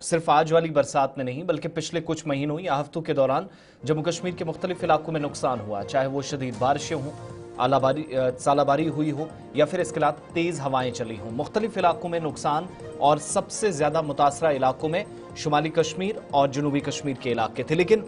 सिर्फ आज वाली बरसात में नहीं बल्कि पिछले कुछ महीनों या हफ्तों के दौरान जम्मू कश्मीर के मुख्तलिफ इलाकों में नुकसान हुआ, चाहे वो शदीद बारिशें हों, सालाबारी हुई हो या फिर इसके अलावा तेज हवाएं चली हों। मुख्तलिफ इलाकों में नुकसान और सबसे ज्यादा मुतासरा इलाकों में शुमाली कश्मीर और जनूबी कश्मीर के इलाके थे। लेकिन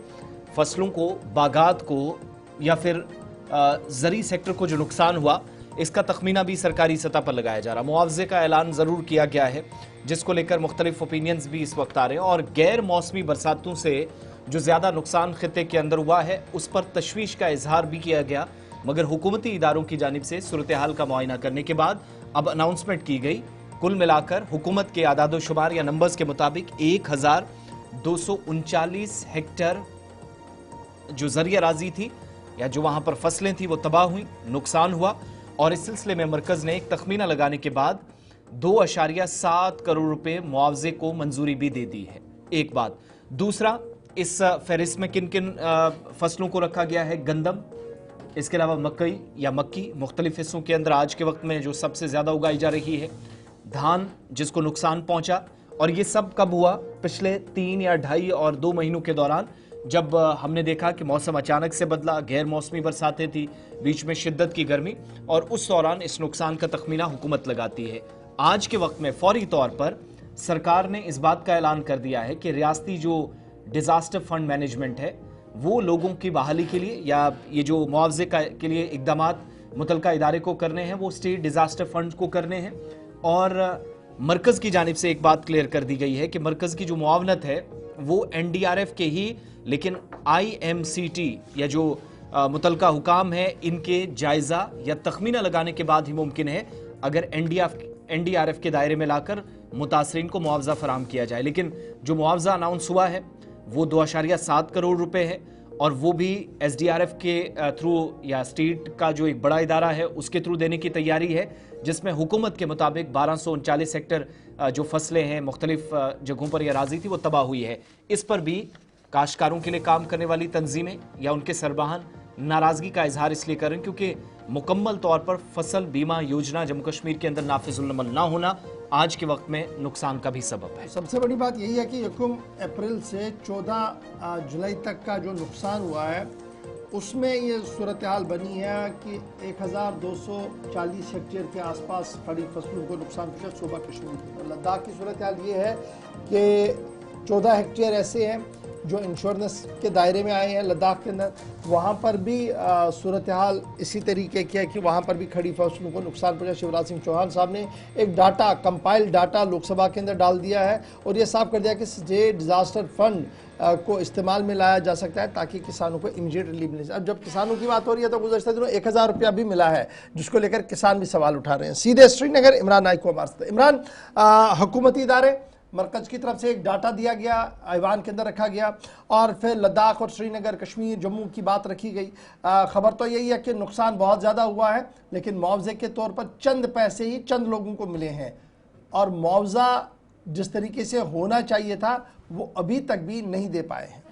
फसलों को, बागात को या फिर जरी सेक्टर को जो नुकसान हुआ, इसका तखमीना भी सरकारी सतह पर लगाया जा रहा। मुआवजे का ऐलान जरूर किया गया है, जिसको लेकर मुख्तलिफ ओपिनियंस भी इस वक्त आ रहे हैं। और गैर मौसमी बरसातों से जो ज्यादा नुकसान खित्ते के अंदर हुआ है, उस पर तशवीश का इजहार भी किया गया। मगर हुकूमती इदारों की जानिब से सूरत हाल का मुआयना करने के बाद अब अनाउंसमेंट की गई। कुल मिलाकर हुकूमत के आदादो शुमार या नंबर्स के मुताबिक 1239 हेक्टर जो जरिया राजी थी या जो वहां पर फसलें थी वो तबाह हुई, नुकसान हुआ। और इस सिलसिले में मरकज ने एक तखमीना लगाने के बाद 2.7 करोड़ रुपए मुआवजे को मंजूरी भी दे दी है। एक बात। दूसरा, इस फहरिस्त में किन किन फसलों को रखा गया है? गंदम, इसके अलावा मकई या मक्की मुख्तलिफ हिस्सों के अंदर आज के वक्त में जो सबसे ज्यादा उगाई जा रही है, धान जिसको नुकसान पहुंचा। और ये सब कब हुआ? पिछले 3 या 2.5 और 2 महीनों के दौरान, जब हमने देखा कि मौसम अचानक से बदला, गैर मौसमी बरसातें थी, बीच में शिद्दत की गर्मी, और उस दौरान इस नुकसान का तखमीना हुकूमत लगाती है। आज के वक्त में फौरी तौर पर सरकार ने इस बात का ऐलान कर दिया है कि रियासती जो डिजास्टर फंड मैनेजमेंट है वो लोगों की बहाली के लिए या ये जो मुआवजे के लिए इकदामात मुतलका इदारे को करने हैं वो स्टेट डिजास्टर फंड को करने हैं। और मरकज की जानिब से एक बात क्लियर कर दी गई है कि मरकज की जो मुआवनत है वो NDRF के ही, लेकिन IMCT या जो मुतलका हुकाम है इनके जायजा या तखमीना लगाने के बाद ही मुमकिन है अगर NDRF के दायरे में लाकर मुतासरीन को मुआवजा फराम किया जाए। लेकिन जो मुआवजा अनाउंस हुआ है वो 2.7 करोड़ रुपए है, और वो भी SDRF के थ्रू या स्टेट का जो एक बड़ा इदारा है उसके थ्रू देने की तैयारी है, जिसमें हुकूमत के मुताबिक 1239 हेक्टर जो फसलें हैं मुख्तलिफ जगहों पर यह राजी थी वो तबाह हुई है। इस पर भी काश्तकारों के लिए काम करने वाली तंजीमें या उनके सरबराहान नाराजगी का इजहार इसलिए कर रहे हैं क्योंकि मुकम्मल तौर पर फसल बीमा योजना जम्मू कश्मीर के अंदर नाफिजुल अमल ना होना आज के वक्त में नुकसान का भी सबब है। सबसे बड़ी बात यही है कि 1 अप्रैल से 14 जुलाई तक का जो नुकसान हुआ है उसमें ये सूरत हाल बनी है कि 1240 हेक्टेयर के आसपास खड़ी फसलों को नुकसान पहुंचा सूबा कश्मीर। और लद्दाख की सूरत हाल ये है कि 14 हेक्टेयर ऐसे हैं जो इंश्योरेंस के दायरे में आए हैं लद्दाख के अंदर। वहाँ पर भी सूरत हाल इसी तरीके की है कि वहाँ पर भी खड़ी फसलों को नुकसान पहुंचा। शिवराज सिंह चौहान साहब ने एक डाटा, कंपाइल्ड डाटा लोकसभा के अंदर डाल दिया है और ये साफ कर दिया कि स्टेट डिजास्टर फंड को इस्तेमाल में लाया जा सकता है ताकि किसानों को इमीडिएट रिलीफ मिले। अब जब किसानों की बात हो रही है तो गुज़श्ता दिनों 1000 रुपया भी मिला है, जिसको लेकर किसान भी सवाल उठा रहे हैं। सीधे श्रीनगर इमरान नाइक को हमारे साथ। इमरान, हुकूमती इदारे मरकज की तरफ से एक डाटा दिया गया, ऐवान के अंदर रखा गया, और फिर लद्दाख और श्रीनगर, कश्मीर, जम्मू की बात रखी गई। खबर तो यही है कि नुकसान बहुत ज़्यादा हुआ है, लेकिन मुआवजे के तौर पर चंद पैसे ही चंद लोगों को मिले हैं, और मुआवजा जिस तरीके से होना चाहिए था वो अभी तक भी नहीं दे पाए हैं।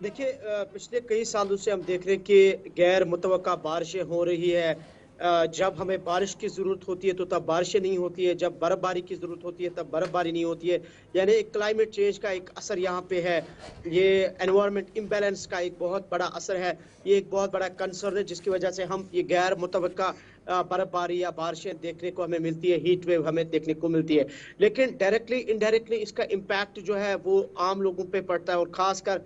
देखिए, पिछले कई सालों से हम देख रहे हैं कि गैर मुतवक्का बारिशें हो रही है। जब हमें बारिश की ज़रूरत होती है तो तब बारिशें नहीं होती है, जब बर्फ़बारी की ज़रूरत होती है तब बर्फ़बारी नहीं होती है। यानी एक क्लाइमेट चेंज का एक असर यहाँ पे है, ये एनवायरनमेंट इम्बैलेंस का एक बहुत बड़ा असर है, ये एक बहुत बड़ा कंसर्न है जिसकी वजह से हम ये गैर मुतवक्का बर्फ़बारी या बारिशें देखने को हमें मिलती है, हीट वेव हमें देखने को मिलती है। लेकिन डायरेक्टली इनडायरेक्टली इसका इम्पैक्ट जो है वो आम लोगों पर पड़ता है और ख़ासकर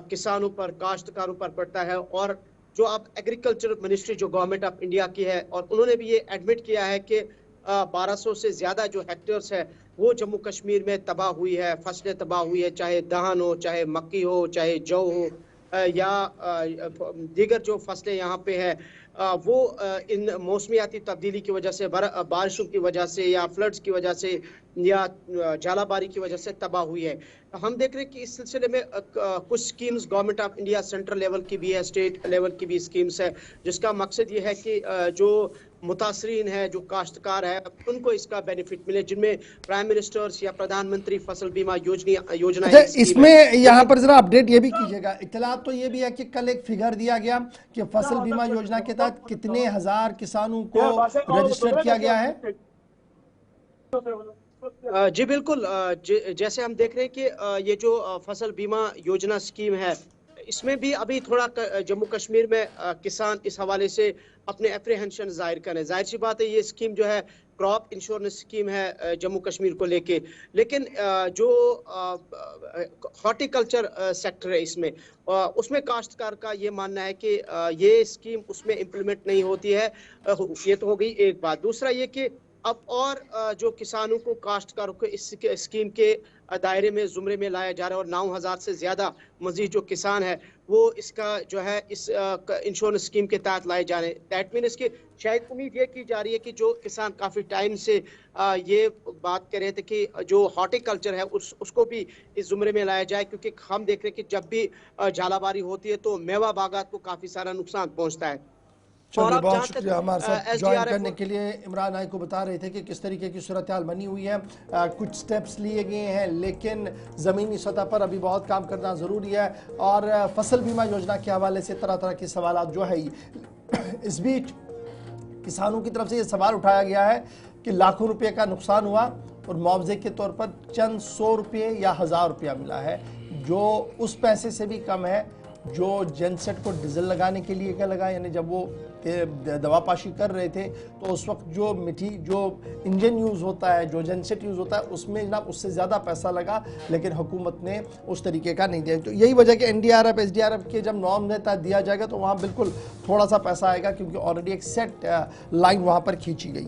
किसानों पर, काश्तकारों पर पड़ता है। और जो आप एग्रीकल्चर मिनिस्ट्री जो गवर्नमेंट ऑफ इंडिया की है, और उन्होंने भी ये एडमिट किया है कि 1200 से ज़्यादा जो हेक्टेयर्स है वो जम्मू कश्मीर में तबाह हुई है, फसलें तबाह हुई है, चाहे धान हो, चाहे मक्की हो, चाहे जौ हो, या दीगर जो फसलें यहाँ पे है वो इन मौसमियाती तब्दीली की वजह से, बारिशों की वजह से या फ्लड्स की वजह से या जालाबारी की वजह से तबाह हुई है। हम देख रहे हैं कि इस सिलसिले में कुछ schemes government of India central level की भी है, स्टेट लेवल की भी स्कीम्स है, जिसका मकसद ये है कि जो मुतासरीन है, जो काश्तकार है, उनको इसका बेनिफिट मिले, जिनमें प्राइम मिनिस्टर्स या प्रधानमंत्री फसल बीमा योजना अच्छा, इसमें यहाँ पर जरा अपडेट ये भी कीजिएगा। इत्तला तो ये भी है कि कल एक फिगर दिया गया कि फसल बीमा योजना के तहत कितने हजार किसानों को रजिस्टर किया गया है। जी बिल्कुल, जैसे हम देख रहे हैं कि ये जो फसल बीमा योजना स्कीम है, इसमें भी अभी थोड़ा जम्मू कश्मीर में किसान इस हवाले से अपने एप्रीहेंशन जाहिर करें। जाहिर सी बात है, ये स्कीम जो है क्रॉप इंश्योरेंस स्कीम है जम्मू कश्मीर को लेके, लेकिन जो हॉर्टिकल्चर सेक्टर है इसमें, उसमें काश्तकार का ये मानना है कि ये स्कीम उसमें इम्प्लीमेंट नहीं होती है। ये तो हो गई एक बात। दूसरा ये कि अब और जो किसानों को, काश्तकारों को इस स्कीम के दायरे में, जुमरे में लाया जा रहा है, और 9,000 से ज्यादा मजीद जो किसान है वो इसका जो है इस इंश्योरेंस स्कीम के तहत लाए जा रहे हैं। दैट मीन इसकी शायद उम्मीद ये की जा रही है कि जो किसान काफी टाइम से ये बात कर रहे थे कि जो हॉर्टिकल्चर है उसको भी इस जुमरे में लाया जाए, क्योंकि हम देख रहे हैं कि जब भी झालाबारी होती है तो मेवा बागात को काफी सारा नुकसान पहुंचता है। और चलिए, अब बहुत जहाँ शुक्रिया हमारे तक साथ ज्वाइन SDRF करने के लिए। इमरान भाई को बता रहे थे कि किस तरीके की सूरत हाल बनी हुई है। कुछ स्टेप्स लिए गए हैं, लेकिन ज़मीनी सतह पर अभी बहुत काम करना ज़रूरी है। और फसल बीमा योजना के हवाले से तरह तरह के सवाल जो है, इस बीच किसानों की तरफ से ये सवाल उठाया गया है कि लाखों रुपये का नुकसान हुआ और मुआवजे के तौर पर चंद 100 रुपये या 1000 रुपया मिला है, जो उस पैसे से भी कम है जो जनसेट को डीजल लगाने के लिए क्या लगा। यानी जब वो दवापाशी कर रहे थे तो उस वक्त जो जो इंजन यूज़ होता है, जो जनसेट यूज़ होता है, उसमें जनाब उससे ज़्यादा पैसा लगा, लेकिन हुकूमत ने उस तरीके का नहीं दिया। तो यही वजह कि NDRF SDRF के जब नॉर्म तहत दिया जाएगा तो वहाँ बिल्कुल थोड़ा सा पैसा आएगा, क्योंकि ऑलरेडी एक सेट लाइन वहाँ पर खींची गई है।